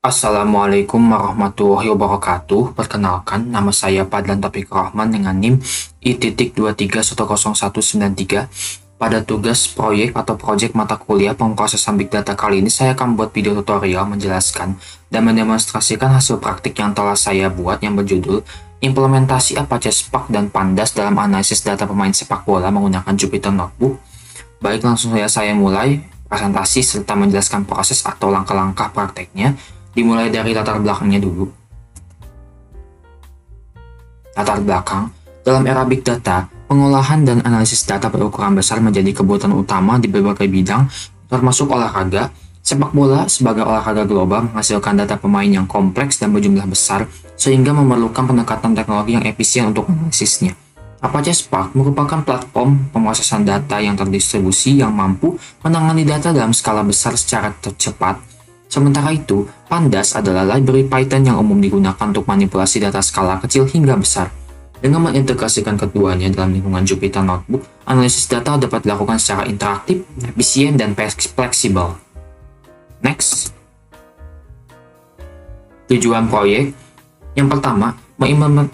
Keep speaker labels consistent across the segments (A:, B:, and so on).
A: Assalamualaikum warahmatullahi wabarakatuh. Perkenalkan, nama saya Padlan Taufiq Rahman dengan NIM I.1010193. Pada tugas proyek atau project mata kuliah pemrosesan Big Data kali ini, saya akan buat video tutorial menjelaskan dan mendemonstrasikan hasil praktik yang telah saya buat yang berjudul Implementasi Apache Spark dan Pandas dalam analisis data pemain sepak bola menggunakan Jupyter Notebook. Baik, langsung saya mulai presentasi serta menjelaskan proses atau langkah-langkah prakteknya. Dimulai dari latar belakangnya dulu. Latar belakang, dalam era Big Data, pengolahan dan analisis data berukuran besar menjadi kebutuhan utama di berbagai bidang, termasuk olahraga. Sepak bola sebagai olahraga global menghasilkan data pemain yang kompleks dan berjumlah besar, sehingga memerlukan pendekatan teknologi yang efisien untuk analisisnya. Apache Spark merupakan platform pemrosesan data yang terdistribusi yang mampu menangani data dalam skala besar secara cepat. Sementara itu, Pandas adalah library Python yang umum digunakan untuk manipulasi data skala kecil hingga besar. Dengan mengintegrasikan keduanya dalam lingkungan Jupyter Notebook, analisis data dapat dilakukan secara interaktif, efisien, dan fleksibel. Next. Tujuan proyek. Yang pertama,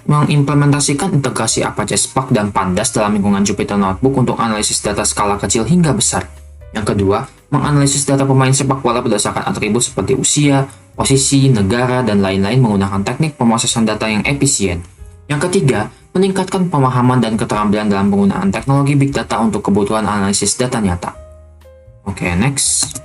A: mengimplementasikan integrasi Apache Spark dan Pandas dalam lingkungan Jupyter Notebook untuk analisis data skala kecil hingga besar. Yang kedua, menganalisis data pemain sepak bola berdasarkan atribut seperti usia, posisi, negara, dan lain-lain menggunakan teknik pemrosesan data yang efisien. Yang ketiga, meningkatkan pemahaman dan keterampilan dalam penggunaan teknologi Big Data untuk kebutuhan analisis data nyata. Oke, next.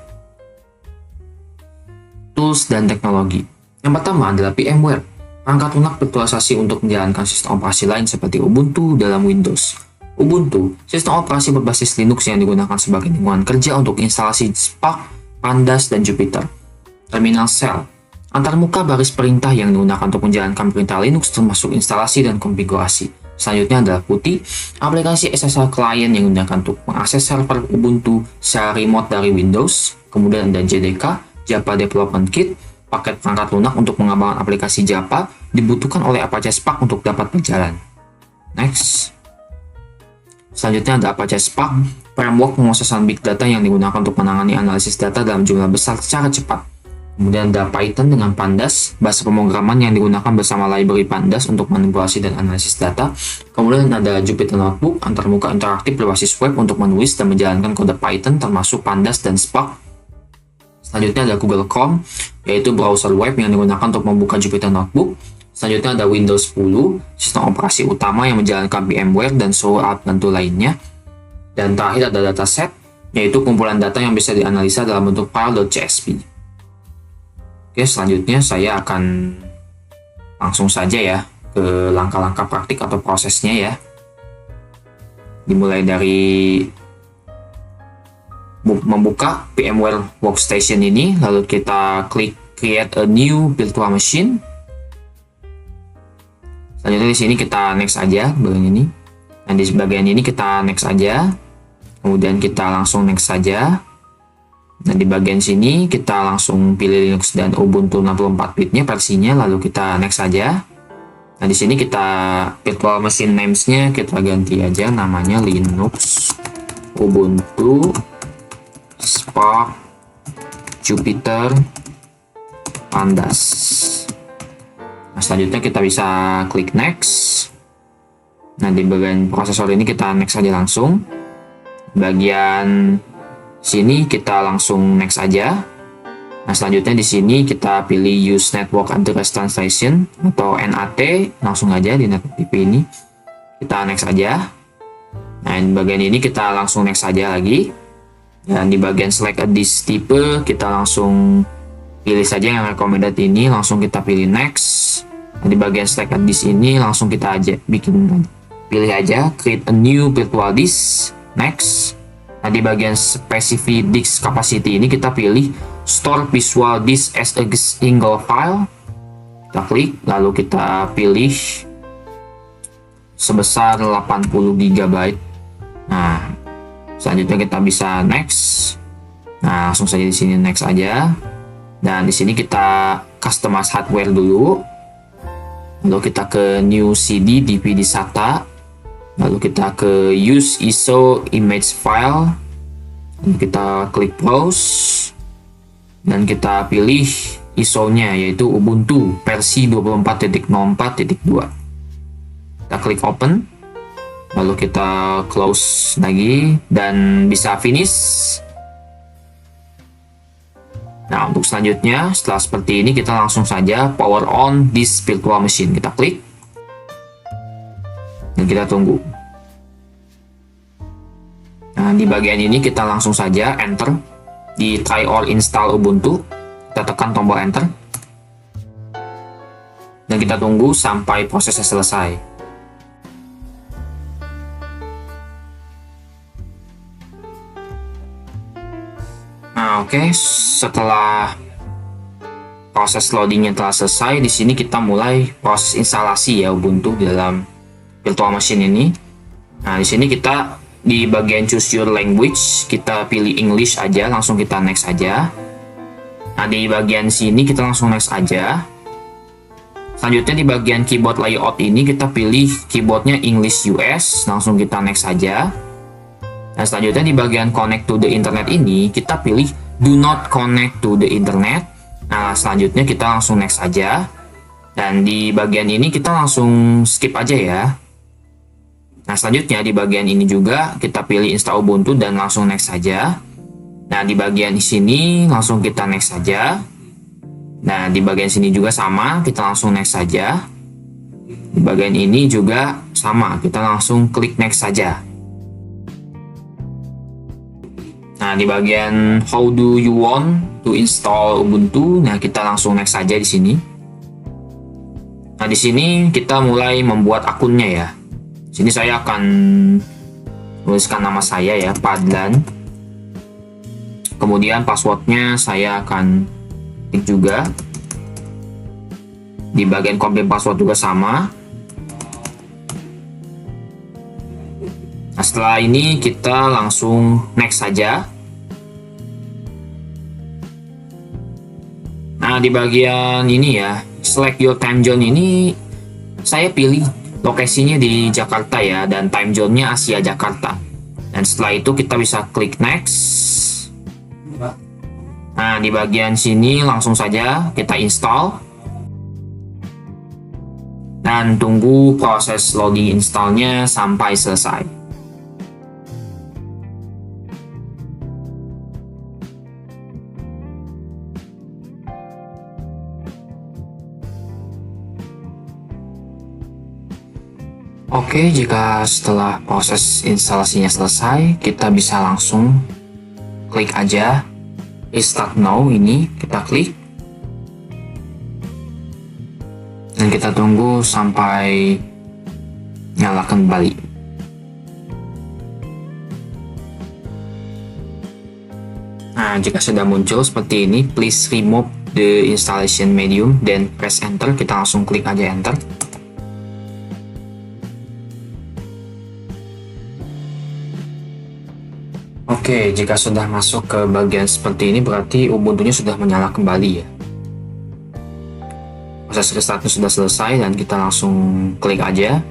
A: Tools dan teknologi. Yang pertama adalah VMware, perangkat lunak virtualisasi untuk menjalankan sistem operasi lain seperti Ubuntu dalam Windows. Ubuntu, sistem operasi berbasis Linux yang digunakan sebagai lingkungan kerja untuk instalasi Spark, Pandas, dan Jupyter. Terminal Shell, antarmuka baris perintah yang digunakan untuk menjalankan perintah Linux termasuk instalasi dan konfigurasi. Selanjutnya adalah PuTTY, aplikasi SSL client yang digunakan untuk mengakses server Ubuntu secara remote dari Windows. Kemudian ada JDK, Java Development Kit, paket perangkat lunak untuk mengembangkan aplikasi Java dibutuhkan oleh Apache Spark untuk dapat berjalan. Next. Selanjutnya ada Apache Spark, framework pemrosesan Big Data yang digunakan untuk menangani analisis data dalam jumlah besar secara cepat. Kemudian ada Python dengan Pandas, bahasa pemrograman yang digunakan bersama library Pandas untuk manipulasi dan analisis data. Kemudian ada Jupyter Notebook, antarmuka interaktif berbasis web untuk menulis dan menjalankan kode Python termasuk Pandas dan Spark. Selanjutnya ada Google Chrome, yaitu browser web yang digunakan untuk membuka Jupyter Notebook. Selanjutnya ada Windows 10, sistem operasi utama yang menjalankan VMware dan seluruh alat bantu lainnya. Dan terakhir ada dataset, yaitu kumpulan data yang bisa dianalisa dalam bentuk file.csv. Oke, selanjutnya saya akan langsung saja ya ke langkah-langkah praktik atau prosesnya ya. Dimulai dari membuka VMware Workstation ini, lalu kita klik Create a New Virtual Machine. Selanjutnya di sini kita next aja bagian ini. Dan di bagian ini kita next aja. Kemudian kita langsung next saja. Dan di bagian sini kita langsung pilih Linux dan Ubuntu 64-bitnya versinya, lalu kita next saja. Nah, di sini kita virtual machine names-nya kita ganti aja namanya Linux, Ubuntu, Spark, Jupyter, Pandas. Nah, selanjutnya kita bisa klik next. Nah, di bagian prosesor ini kita next saja langsung. Bagian sini kita langsung next aja. Nah, selanjutnya di sini kita pilih use network address translation atau NAT, langsung aja di network IP ini. Kita next aja. Nah, di bagian ini kita langsung next saja lagi. Dan di bagian select a disk type kita langsung pilih saja yang recommended ini, langsung kita pilih next. Nah, di bagian select a disk ini langsung kita aja pilih aja create a new virtual disk, next. Nah, di bagian specific disk capacity ini kita pilih store visual disk as a single file. Kita klik, lalu kita pilih sebesar 80 GB. Nah, selanjutnya kita bisa next. Nah, langsung saja di sini next aja. Dan di sini kita customize hardware dulu. Lalu kita ke new CD DVD SATA. Lalu kita ke use ISO image file. Lalu kita klik browse. Dan kita pilih ISO-nya, yaitu Ubuntu versi 24.04.2. Kita klik open, lalu kita close lagi dan bisa finish. Nah, untuk selanjutnya, setelah seperti ini, kita langsung saja power on this virtual machine. Kita klik dan kita tunggu. Nah, di bagian ini kita langsung saja enter di try or install Ubuntu. Kita tekan tombol enter dan kita tunggu sampai prosesnya selesai. Nah, oke, setelah proses loadingnya telah selesai, di sini kita mulai proses instalasi ya Ubuntu di dalam virtual machine ini. Nah, di sini kita di bagian choose your language, kita pilih English aja, langsung kita next aja. Nah, di bagian sini kita langsung next aja. Selanjutnya di bagian keyboard layout ini kita pilih keyboardnya English US, langsung kita next aja. Dan selanjutnya di bagian connect to the internet ini kita pilih do not connect to the internet. Nah, selanjutnya kita langsung next aja. Dan di bagian ini kita langsung skip aja ya. Nah, selanjutnya di bagian ini juga kita pilih install Ubuntu dan langsung next saja. Nah, di bagian sini langsung kita next saja. Nah, di bagian sini juga sama, kita langsung next saja. Di bagian ini juga sama, kita langsung klik next saja. Nah, di bagian how do you want to install Ubuntu, nah kita langsung next saja di sini. Nah, di sini kita mulai membuat akunnya ya. Sini saya akan tuliskan nama saya ya, Padlan. Kemudian passwordnya saya akan klik juga. Di bagian confirm password juga sama. Nah, setelah ini kita langsung next saja. Nah, di bagian ini ya, select your time zone ini saya pilih lokasinya di Jakarta ya, dan time zone-nya Asia Jakarta. Dan setelah itu kita bisa klik next. Nah, di bagian sini langsung saja kita install dan tunggu proses loading installnya sampai selesai. Oke, jika setelah proses instalasinya selesai, kita bisa langsung klik aja Restart Now, ini kita klik dan kita tunggu sampai nyala kembali. Nah, jika sudah muncul seperti ini, please remove the installation medium, then press enter. Kita langsung klik aja enter. Oke, jika sudah masuk ke bagian seperti ini berarti Ubuntu-nya sudah menyala kembali ya. Proses restartnya sudah selesai dan kita langsung klik aja.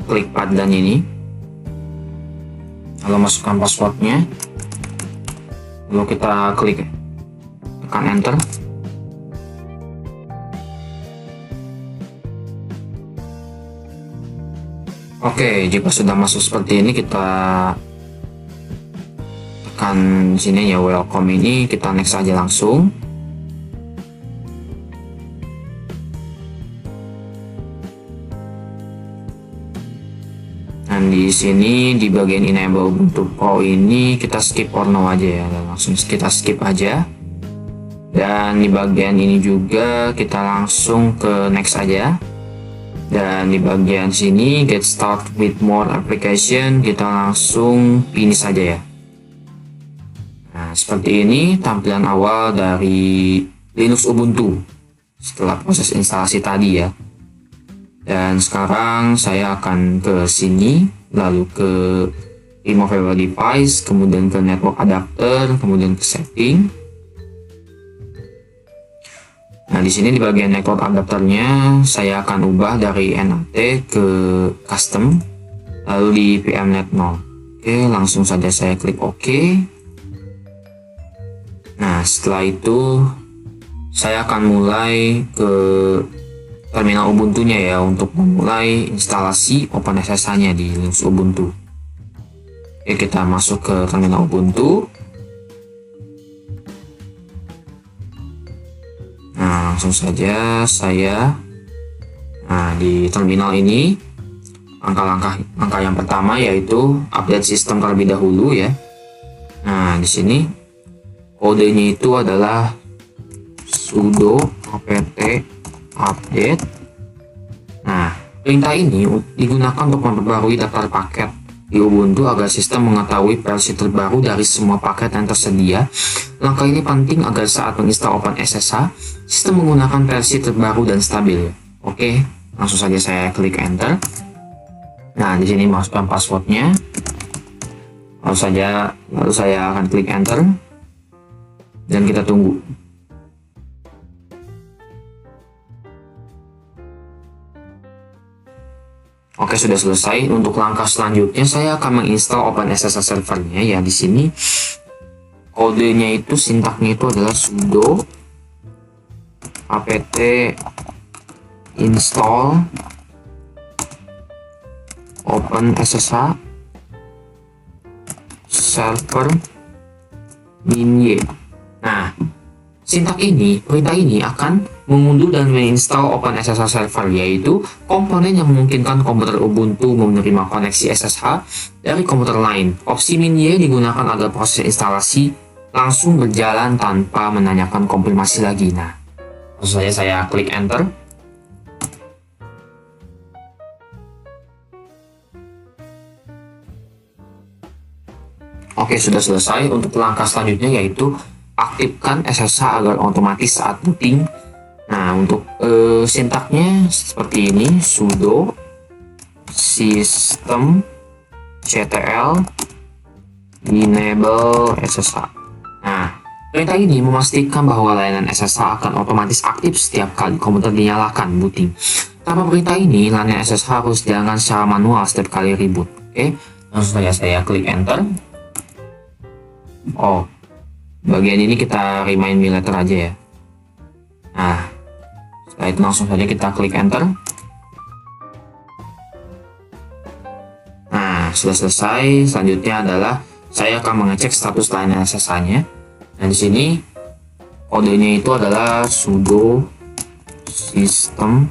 A: Klik Padlan ini. Lalu masukkan passwordnya. Lalu kita klik tekan enter. Oke, jika sudah masuk seperti ini kita tekan sini ya, welcome ini, kita next aja langsung. Dan di sini di bagian enable Ubuntu Pro ini kita skip or no aja ya, dan langsung kita skip aja. Dan di bagian ini juga kita langsung ke next aja. Dan di bagian sini get start with more application, kita langsung finish saja ya. Nah, seperti ini tampilan awal dari Linux Ubuntu setelah proses instalasi tadi ya. Dan sekarang saya akan ke sini, lalu ke removable device, kemudian ke network adapter, kemudian ke setting. Nah, di sini di bagian network adapternya saya akan ubah dari NAT ke custom, lalu di VMnet 0. Oke, langsung saja saya klik OK. Nah, setelah itu saya akan mulai ke terminal Ubuntu-nya ya untuk memulai instalasi OpenSSH-nya di Linux Ubuntu. Oke, kita masuk ke terminal Ubuntu. Nah, langsung saja di terminal ini langkah yang pertama yaitu update sistem terlebih dahulu ya. Nah, di sini kodenya itu adalah sudo apt update. Nah, perintah ini digunakan untuk memperbarui daftar paket di Ubuntu agar sistem mengetahui versi terbaru dari semua paket yang tersedia. Langkah ini penting agar saat menginstal OpenSSH, sistem menggunakan versi terbaru dan stabil. Oke, langsung saja saya klik enter. Nah, di sini masukkan passwordnya. Lalu saya akan klik enter dan kita tunggu. Oke, sudah selesai. Untuk langkah selanjutnya saya akan menginstal OpenSSH servernya ya. Di sini kodenya itu sintaknya itu adalah sudo apt install OpenSSH server min-y. Nah, perintah ini akan mengunduh dan menginstal OpenSSH server, yaitu komponen yang memungkinkan komputer Ubuntu menerima koneksi SSH dari komputer lain. Opsi min-y digunakan agar proses instalasi langsung berjalan tanpa menanyakan konfirmasi lagi. Nah, langsung saja saya klik enter. Oke, sudah selesai. Untuk langkah selanjutnya yaitu aktifkan SSH agar otomatis saat booting. Nah, untuk sintaknya seperti ini, sudo systemctl enable SSH. Nah, perintah ini memastikan bahwa layanan SSH akan otomatis aktif setiap kali komputer dinyalakan booting. Tanpa perintah ini, layanan SSH harus dijalankan secara manual setiap kali reboot. Oke, langsung saja saya klik enter. Oh, bagian ini kita remind me later aja ya. Nah, setelah itu langsung saja kita klik enter. Nah, sudah selesai. Selanjutnya adalah saya akan mengecek status layanan SSH-nya. Nah, di sini kodenya itu adalah sudo systemctl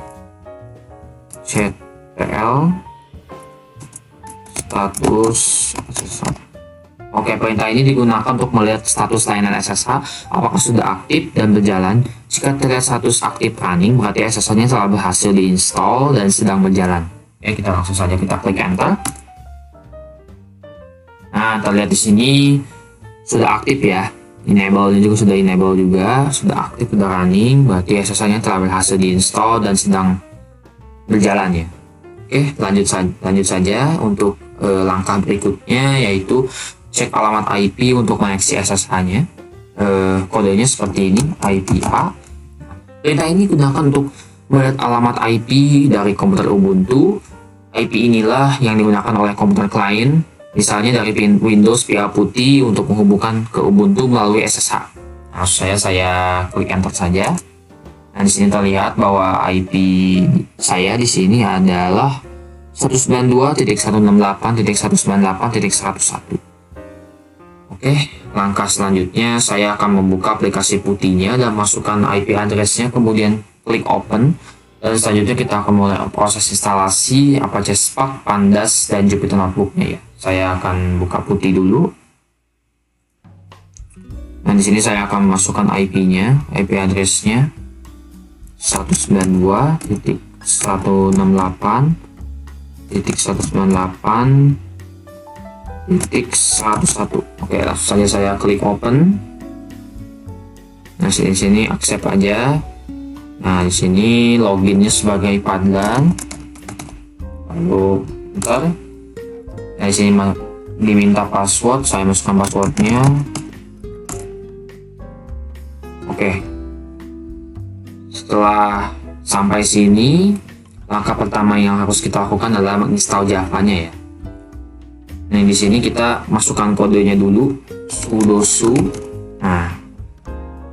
A: status SSH. Oke, perintah ini digunakan untuk melihat status layanan SSH apakah sudah aktif dan berjalan. Jika terlihat status aktif running, berarti SSH-nya telah berhasil diinstal dan sedang berjalan. Oke, kita langsung saja kita klik enter. Nah, terlihat di sini sudah aktif ya. Enable-nya juga sudah enable juga, sudah aktif, sudah running, berarti SSH-nya telah berhasil diinstal dan sedang berjalan ya. Oke, lanjut saja untuk langkah berikutnya yaitu cek alamat IP untuk koneksi SSH-nya. Kodenya seperti ini, IP-A. Perintah ini digunakan untuk melihat alamat IP dari komputer Ubuntu. IP inilah yang digunakan oleh komputer klien, misalnya dari Windows via putih untuk menghubungkan ke Ubuntu melalui SSH. Nah, saya klik enter saja. Nah, di sini terlihat bahwa IP saya di sini adalah 192.168.198.101. Oke, langkah selanjutnya saya akan membuka aplikasi putihnya dan masukkan IP address-nya, kemudian klik open. Dan selanjutnya kita akan mulai proses instalasi Apache Spark, Pandas, dan Jupyter Notebook-nya ya. Saya akan buka putih dulu. Nah, di sini saya akan masukkan IP-nya, IP address-nya 192.168.198.101. Oke, langsung saja saya klik open. Nah, di sini accept aja. Nah, di sini loginnya sebagai Padlan. Lalu bentar. Nah, di sini diminta password, saya masukkan passwordnya. Oke. Setelah sampai sini, langkah pertama yang harus kita lakukan adalah menginstal Java-nya ya. Nah, di sini kita masukkan kodenya dulu, sudo su. Nah,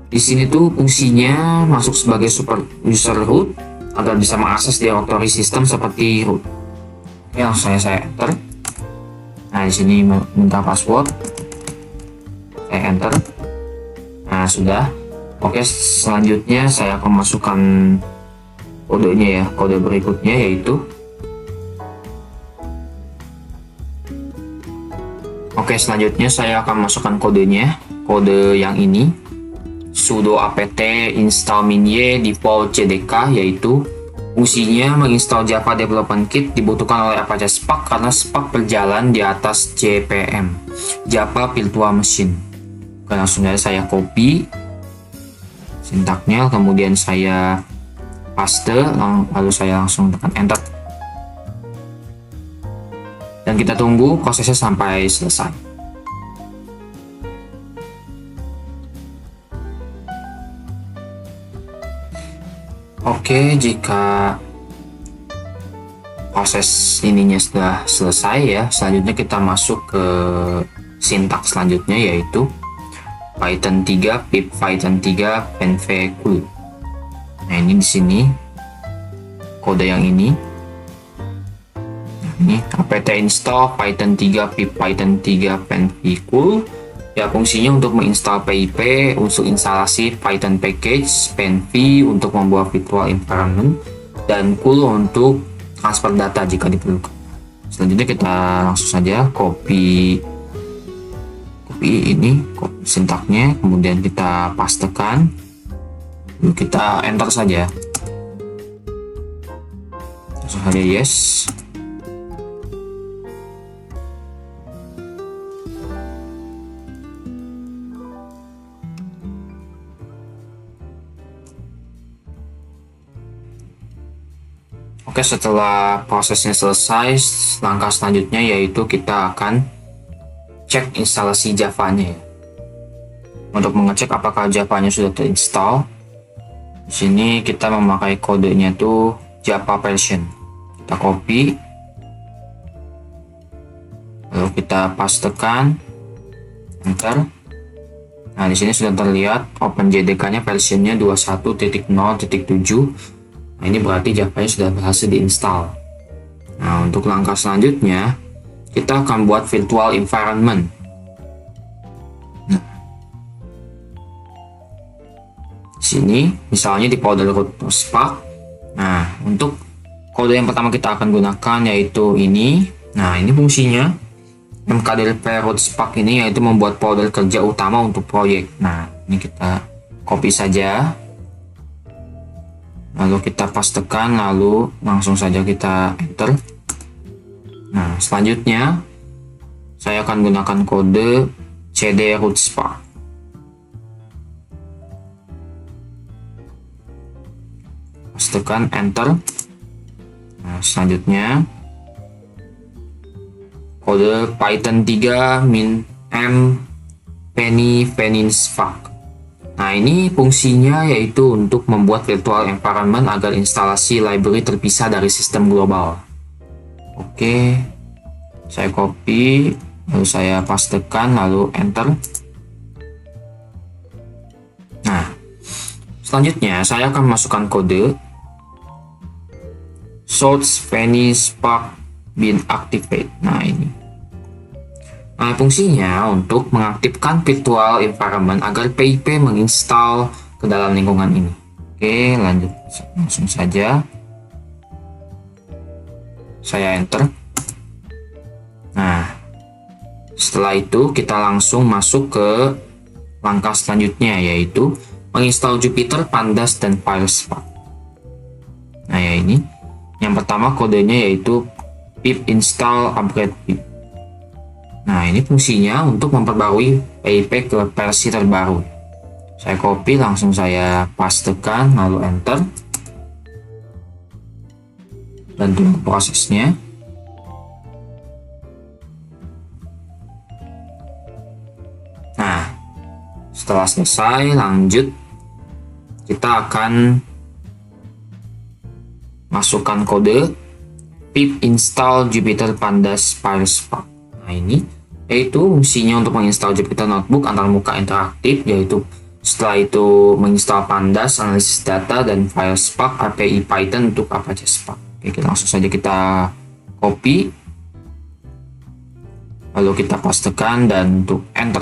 A: Di sini tuh fungsinya masuk sebagai super user root agar bisa mengakses directory sistem seperti root. Oke, langsung saya enter. Nah, di sini minta password. Saya enter. Nah, sudah. Oke, selanjutnya saya akan masukkan kodenya ya. Kode berikutnya yaitu Oke, selanjutnya saya akan masukkan kodenya. Kode yang ini sudo apt install minye default cdk, yaitu fungsinya menginstal Java Development Kit dibutuhkan oleh Apache Spark karena Spark berjalan di atas JVM, Java Virtual Machine. Oke, langsung saja saya copy sintaknya, kemudian saya paste, lalu saya langsung tekan enter. Dan kita tunggu prosesnya sampai selesai. Oke, jika proses ininya sudah selesai ya, selanjutnya kita masuk ke sintaks selanjutnya yaitu Python 3 pip Python 3 penvcool. Nah, ini di sini kode yang ini. Ini apt install Python 3 pip Python 3 penvcool. Ya, fungsinya untuk menginstal PIP untuk instalasi Python package, penv untuk membuat virtual environment, dan cool untuk transfer data jika diperlukan. Selanjutnya kita langsung saja copy ini, copy sintaknya, kemudian kita pastekan, lalu kita enter saja. Langsung saja yes. Oke, setelah prosesnya selesai, langkah selanjutnya yaitu kita akan cek instalasi Java-nya ya. Untuk mengecek apakah Java-nya sudah terinstall, di sini kita memakai kodenya tuh Java version. Kita copy, lalu kita pastekan, enter. Nah, di sini sudah terlihat OpenJDK-nya versionnya 21.0.7. Nah, ini berarti Java-nya sudah berhasil diinstal. Nah, untuk langkah selanjutnya, kita akan buat virtual environment. Nah, di sini, misalnya di folder root Spark. Nah, untuk kode yang pertama kita akan gunakan yaitu ini. Nah, ini fungsinya mkdlp root Spark ini yaitu membuat folder kerja utama untuk proyek. Nah, ini kita copy saja. Lalu kita pastekan, lalu langsung saja kita enter. Nah, selanjutnya saya akan gunakan kode cd root spark. Pastekan, enter. Nah, selanjutnya kode Python 3 min m penny spark. Nah, ini fungsinya yaitu untuk membuat virtual environment agar instalasi library terpisah dari sistem global. Oke, saya copy, lalu saya pastekan, lalu enter. Nah, selanjutnya saya akan masukkan kode source penny spark bin activate. Nah, ini. Nah, fungsinya untuk mengaktifkan virtual environment agar PIP menginstal ke dalam lingkungan ini. Oke, lanjut. Langsung saja. Saya enter. Nah, setelah itu kita langsung masuk ke langkah selanjutnya yaitu menginstal Jupyter, Pandas, dan PySpark. Nah, ya ini. Yang pertama kodenya yaitu pip install upgrade pip. Nah, ini fungsinya untuk memperbarui PIP ke versi terbaru. Saya copy, langsung saya pastekan, lalu enter. Dan tunggu prosesnya. Nah, setelah selesai, lanjut. Kita akan masukkan kode pip install Jupyter, Pandas, PySpark. Nah, ini yaitu fungsinya untuk menginstal Jupyter Notebook antarmuka interaktif, yaitu Setelah itu menginstal Pandas, analisis data, dan file Spark, API Python untuk Apache Spark. Oke, langsung saja kita copy, lalu kita pastekan dan untuk enter.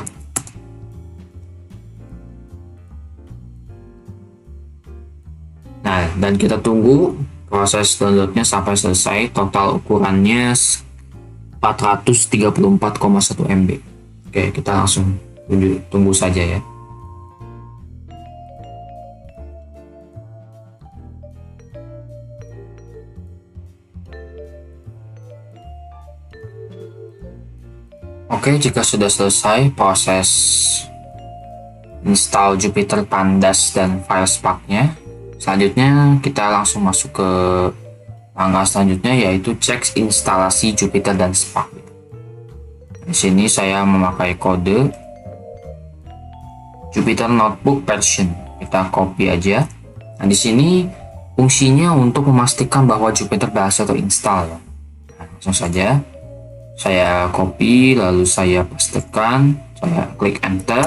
A: Nah, dan kita tunggu proses downloadnya sampai selesai. Total ukurannya 434,1 MB. Oke, kita langsung tunggu saja ya. Oke, jika sudah selesai proses install Jupyter Pandas dan file Spark-nya, selanjutnya kita langsung masuk ke langkah selanjutnya, yaitu cek instalasi Jupyter dan Spark. Di sini saya memakai kode Jupyter Notebook version. Kita copy aja. Nah, di sini fungsinya untuk memastikan bahwa Jupyter berhasil terinstall ya. Nah, langsung saja saya copy, lalu saya pastekan, saya klik enter.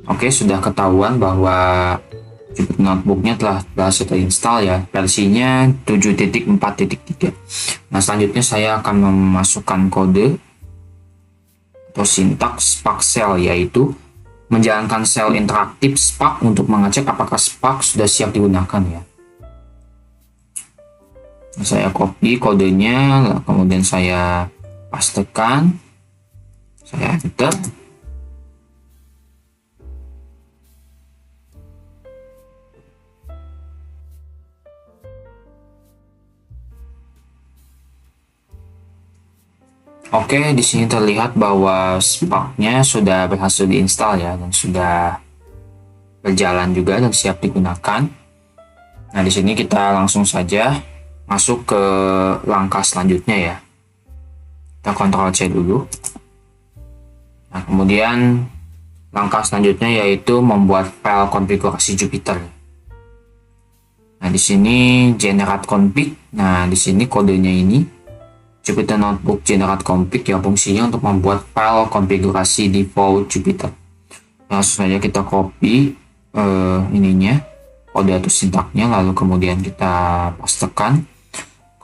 A: Oke, sudah ketahuan bahwa Jupyter Notebook-nya telah berhasil terinstall ya, versinya 7.4.3. Nah, selanjutnya saya akan memasukkan kode atau sintaks Spark Shell, yaitu menjalankan shell interaktif Spark untuk mengecek apakah Spark sudah siap digunakan ya. Saya copy kodenya, kemudian saya pastekan, saya enter. Oke, di sini terlihat bahwa Spark-nya sudah berhasil diinstal ya, dan sudah berjalan juga dan siap digunakan. Nah, di sini kita langsung saja masuk ke langkah selanjutnya ya. Kita Ctrl C dulu. Nah, kemudian langkah selanjutnya yaitu membuat file konfigurasi Jupyter. Nah, di sini generate config. Nah, di sini kodenya ini Jupyter Notebook generate config yang fungsinya untuk membuat file konfigurasi default Jupyter. Langsung saja kita copy ininya, kode atau sintaknya, lalu kemudian kita pastekan,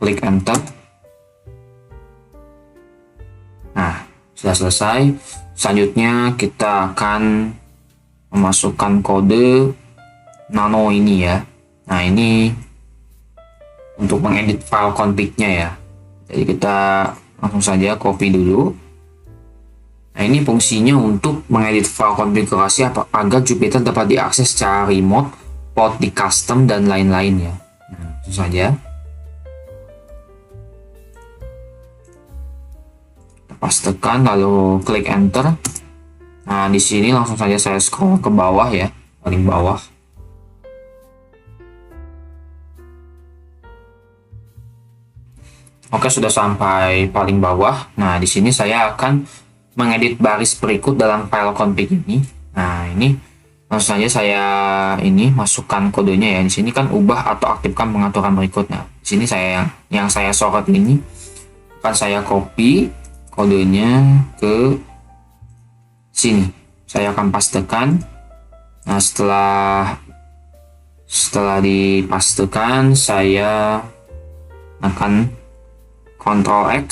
A: klik enter. Nah, sudah selesai. Selanjutnya kita akan memasukkan kode nano ini ya. Nah, ini untuk mengedit file config-nya ya. Jadi kita langsung saja copy dulu. Nah, ini fungsinya untuk mengedit file konfigurasi agar Jupyter dapat diakses secara remote, port di custom, dan lain-lain ya. Nah, langsung saja pastekan, lalu klik enter. Nah, di sini langsung saja saya scroll ke bawah ya, paling bawah. Oke, sudah sampai paling bawah. Nah, di sini saya akan mengedit baris berikut dalam file config ini. Nah, ini langsung saja saya ini masukkan kodenya ya. Di sini kan ubah atau aktifkan pengaturan berikut. Nah, di sini saya yang saya sorot ini akan saya copy kodenya ke sini. Saya akan pastekan. Nah, setelah dipastekan, saya akan Ctrl X,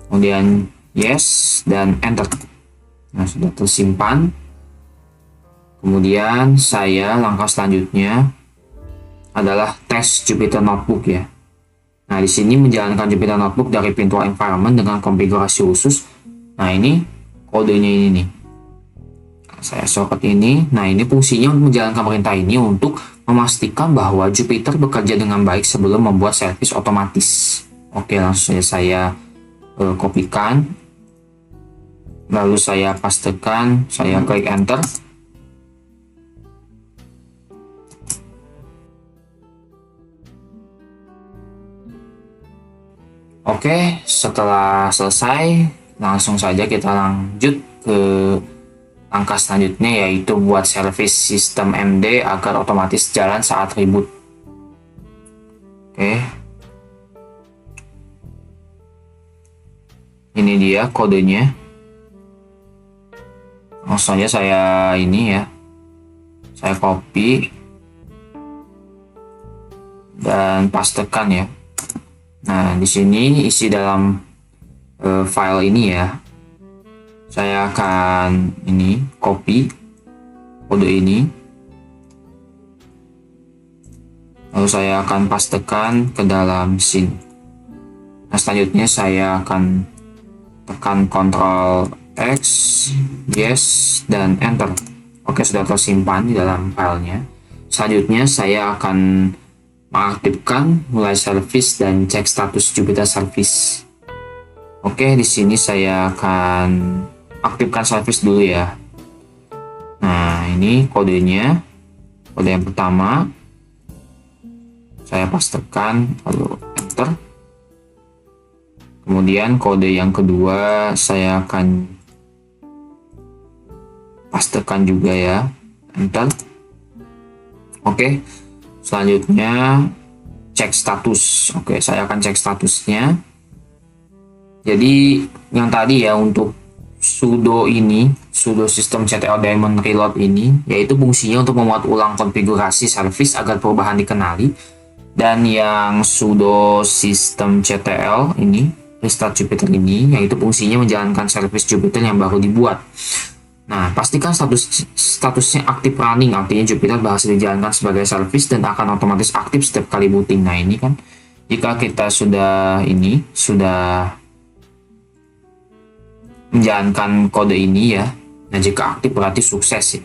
A: kemudian yes, dan enter. Nah, sudah tersimpan. Kemudian langkah selanjutnya adalah tes Jupyter Notebook ya. Nah, di sini menjalankan Jupyter Notebook dari virtual environment dengan konfigurasi khusus. Nah, ini kodenya ini nih. Saya sorot ini. Nah, ini fungsinya untuk menjalankan perintah ini untuk memastikan bahwa Jupyter bekerja dengan baik sebelum membuat servis otomatis. Oke, langsung saja saya kopikan, lalu saya pastekan, saya klik enter. Oke, setelah selesai, langsung saja kita lanjut ke langkah selanjutnya, yaitu buat servis sistem MD agar otomatis jalan saat reboot. Oke, ini dia kodenya. Langsung saja saya ini ya, saya copy dan pastekan ya. Nah, di sini isi dalam file ini ya. Saya akan ini copy kode ini. Lalu saya akan pastekan ke dalam sini. Nah, selanjutnya saya akan tekan Ctrl X, yes, dan Enter. Oke, sudah tersimpan di dalam filenya. Selanjutnya saya akan mengaktifkan mulai service dan cek status Jupyter Service. Oke, di sini saya akan aktifkan service dulu ya. Nah, ini kodenya. Kode yang pertama saya pastekan lalu enter. Kemudian kode yang kedua saya akan pastekan juga ya, enter. Oke, selanjutnya cek status. Oke, saya akan cek statusnya. Jadi yang tadi ya, untuk sudo systemctl daemon reload ini, yaitu fungsinya untuk memuat ulang konfigurasi service agar perubahan dikenali. Dan yang sudo systemctl ini, restart Jupyter ini, yaitu fungsinya menjalankan service Jupyter yang baru dibuat. Nah, pastikan statusnya aktif running, artinya Jupyter berhasil dijalankan sebagai service dan akan otomatis aktif setiap kali booting. Nah, ini kan jika kita sudah menjalankan kode ini ya. Nah, jika aktif berarti sukses ya.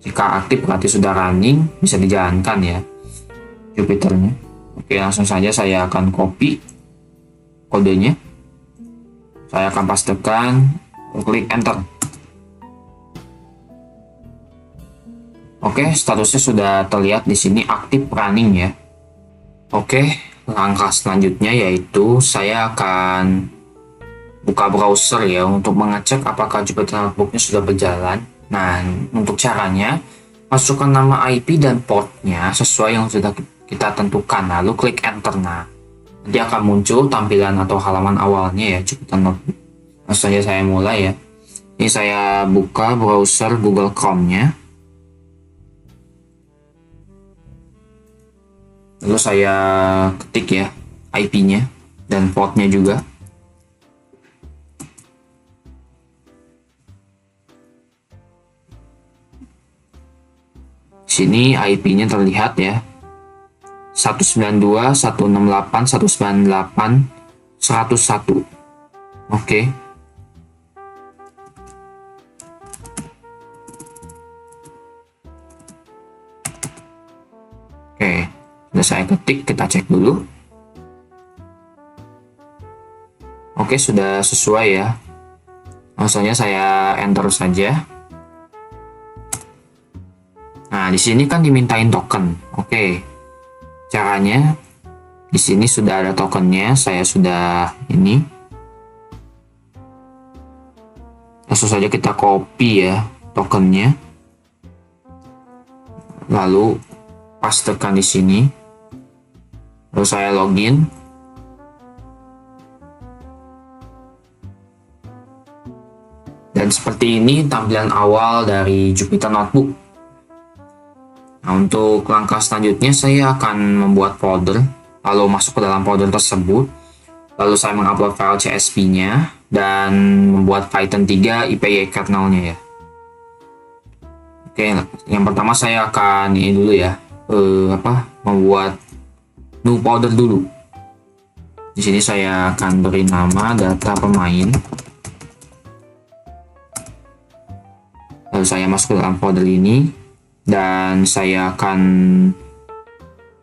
A: Jika aktif berarti sudah running, bisa dijalankan ya Jupyternya. Oke, langsung saja saya akan copy kodenya. Saya akan pastekan, klik enter. Oke, statusnya sudah terlihat di sini aktif running ya. Oke, langkah selanjutnya yaitu saya akan buka browser ya untuk mengecek apakah Jupyter Notebook-nya sudah berjalan. Nah, untuk caranya, masukkan nama IP dan portnya sesuai yang sudah kita tentukan, lalu klik enter. Nah, nanti akan muncul tampilan atau halaman awalnya ya Jupyter Notebook. Langsung saja saya mulai ya. Ini saya buka browser Google Chrome-nya. Lalu saya ketik ya IP-nya dan portnya juga. Sini IP-nya terlihat ya. 192.168.198.101. Oke. Oke, sudah saya ketik, kita cek dulu. Oke, sudah sesuai ya. Langsungnya saya enter saja. Nah, di sini kan dimintain token. Oke. Caranya di sini sudah ada tokennya, saya sudah ini. Langsung saja kita copy ya tokennya. Lalu pastekan di sini. Lalu saya login. Dan seperti ini tampilan awal dari Jupyter Notebook. Nah, untuk langkah selanjutnya saya akan membuat folder, lalu masuk ke dalam folder tersebut, lalu saya mengupload file CSV-nya dan membuat Python 3 IPy kernel-nya ya. Oke, yang pertama saya akan ini dulu ya, membuat new folder dulu. Di sini saya akan beri nama data pemain. Lalu saya masuk ke dalam folder ini. Dan saya akan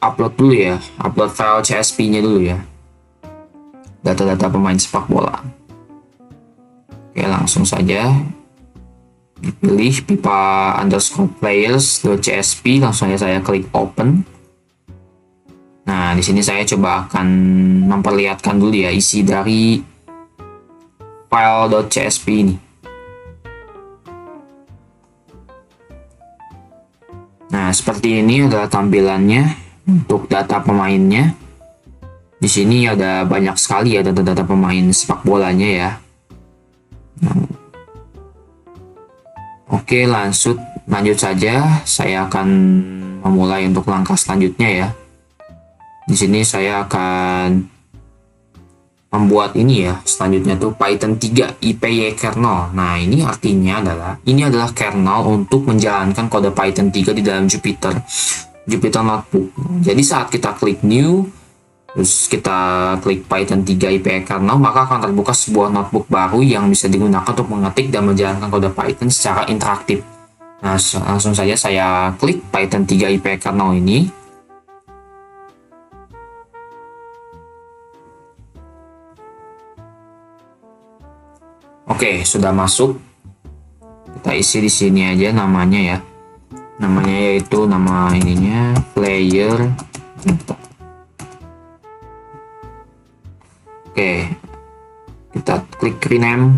A: upload dulu ya, upload file CSV-nya dulu ya, data-data pemain sepak bola. Oke, langsung saja dipilih pipa_players.csv, langsung saja saya klik open. Nah, di sini saya coba akan memperlihatkan dulu ya isi dari file.csv ini. Nah, seperti ini adalah tampilannya untuk data pemainnya. Di sini ada banyak sekali ya data-data pemain sepak bolanya ya. Nah, Oke, lanjut saja. Saya akan memulai untuk langkah selanjutnya ya. Di sini saya akan membuat ini ya. Selanjutnya tuh Python 3 IPY kernel. Nah, ini artinya adalah kernel untuk menjalankan kode Python 3 di dalam Jupyter Notebook. Jadi saat kita klik new, terus kita klik Python 3 IPY kernel, maka akan terbuka sebuah notebook baru yang bisa digunakan untuk mengetik dan menjalankan kode Python secara interaktif. Nah, langsung saja saya klik Python 3 IPY kernel ini. Oke, sudah masuk. Kita isi di sini aja namanya ya. Namanya yaitu nama ininya player. Oke, kita klik rename.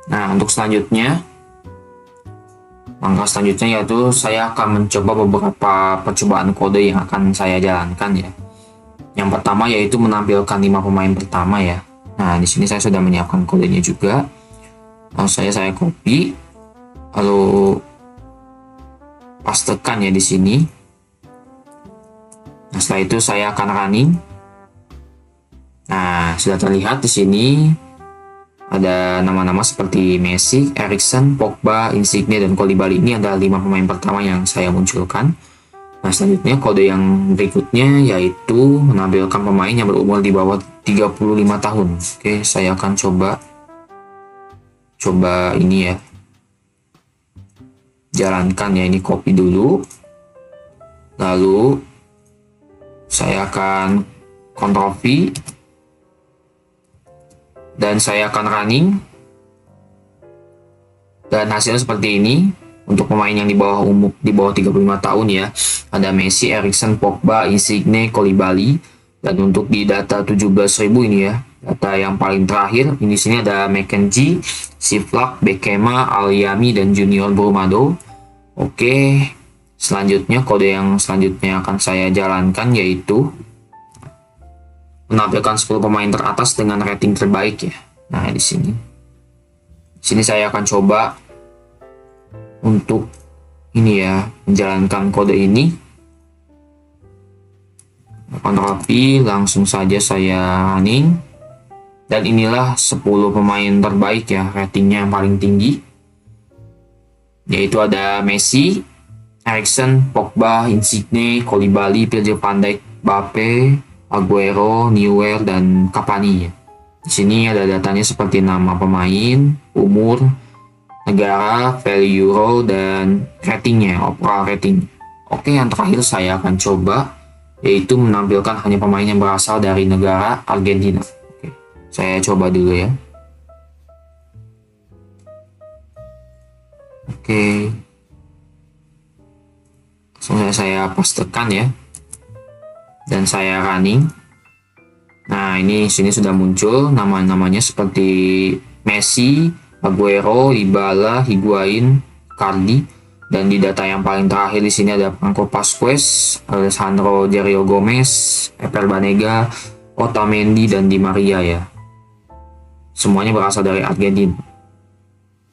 A: Nah, untuk selanjutnya, langkah selanjutnya yaitu saya akan mencoba beberapa percobaan kode yang akan saya jalankan ya. Yang pertama yaitu menampilkan 5 pemain pertama ya. Nah, di sini saya sudah menyiapkan kodenya juga. Langsung saya copy, lalu pastekan ya di sini. Nah, setelah itu saya akan running. Nah, sudah terlihat di sini ada nama-nama seperti Messi, Eriksen, Pogba, Insigne, dan Koulibaly. Ini adalah 5 pemain pertama yang saya munculkan. Nah, selanjutnya kode yang berikutnya yaitu menampilkan pemain yang berumur di bawah 35 tahun. Oke, saya akan coba ini ya. Jalankan ya, ini copy dulu. Lalu saya akan Ctrl V. Dan saya akan running, dan hasilnya seperti ini. Untuk pemain yang di bawah 35 tahun ya, ada Messi, Eriksen, Pogba, Insigne, Koulibaly. Dan untuk di data 17.000 ini ya, data yang paling terakhir ini sini ada McKenzie, Sivlak, Bekema, Alyami, dan Junior Brumado. Oke, selanjutnya kode yang selanjutnya akan saya jalankan yaitu menampilkan 10 pemain teratas dengan rating terbaik ya. Nah, di sini. Saya akan coba untuk ini ya, menjalankan kode ini. Ctrl V, langsung saja saya running. Dan inilah 10 pemain terbaik ya, ratingnya yang paling tinggi. Yaitu ada Messi, Eriksen, Pogba, Insigne, Koulibaly, Virgil van Dijk, Mbappe, Aguero, Neuer, dan Cavani. Di sini ada datanya seperti nama pemain, umur, negara, value euro, dan ratingnya, overall rating. Oke, yang terakhir saya akan coba yaitu menampilkan hanya pemain yang berasal dari negara Argentina. Oke, saya coba dulu ya. Oke, langsung saya pastekan ya. Dan saya running. Nah, ini sini sudah muncul nama-namanya seperti Messi, Aguero, Dybala, Higuain, Cardi. Dan di data yang paling terakhir di sini ada Franco Pasquez, Alessandro Dario Gomez, Eper Banega, Otamendi, dan Di Maria ya. Semuanya berasal dari Argentina.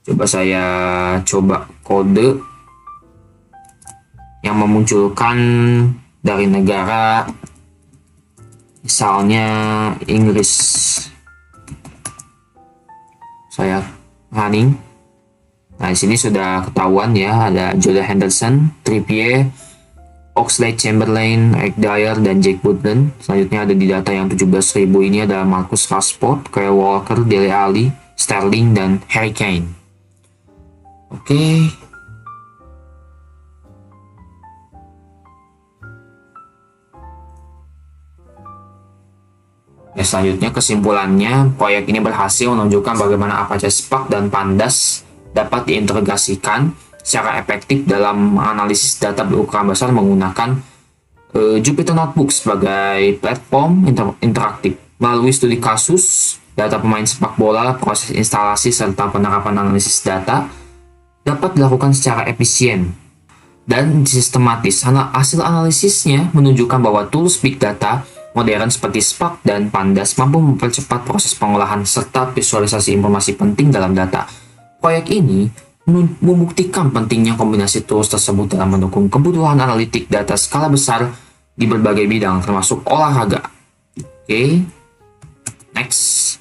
A: Coba saya kode yang memunculkan dari negara misalnya Inggris. Saya running. Nah, di sini sudah ketahuan ya, ada Jordan Henderson, Trippier, Oxlade-Chamberlain, Eric Dyer, dan Jack Woodland. Selanjutnya ada di data yang 17.000 ini ada Marcus Rashford, Kyle Walker, Dele Alli, Sterling, dan Harry Kane. Oke. Ya, selanjutnya kesimpulannya, proyek ini berhasil menunjukkan bagaimana Apache Spark dan Pandas dapat diintegrasikan secara efektif dalam menganalisis data berukuran besar menggunakan Jupyter Notebook sebagai platform interaktif. Melalui studi kasus, data pemain sepak bola, proses instalasi, serta penerapan analisis data dapat dilakukan secara efisien dan sistematis. Hasil analisisnya menunjukkan bahwa tools big data modern seperti Spark dan Pandas mampu mempercepat proses pengolahan serta visualisasi informasi penting dalam data. Proyek ini membuktikan pentingnya kombinasi tools tersebut dalam mendukung kebutuhan analitik data skala besar di berbagai bidang termasuk olahraga. Oke, next.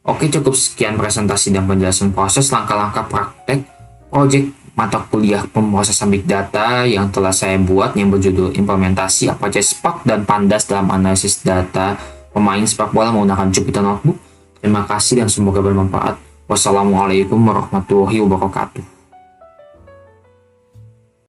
A: Oke, cukup sekian presentasi dan penjelasan proses langkah-langkah praktek proyek mata kuliah pemrosesan big data yang telah saya buat yang berjudul Implementasi Apache Spark dan Pandas dalam Analisis Data Pemain Sepak Bola Menggunakan Jupyter Notebook. Terima kasih dan semoga bermanfaat. Wassalamualaikum warahmatullahi wabarakatuh.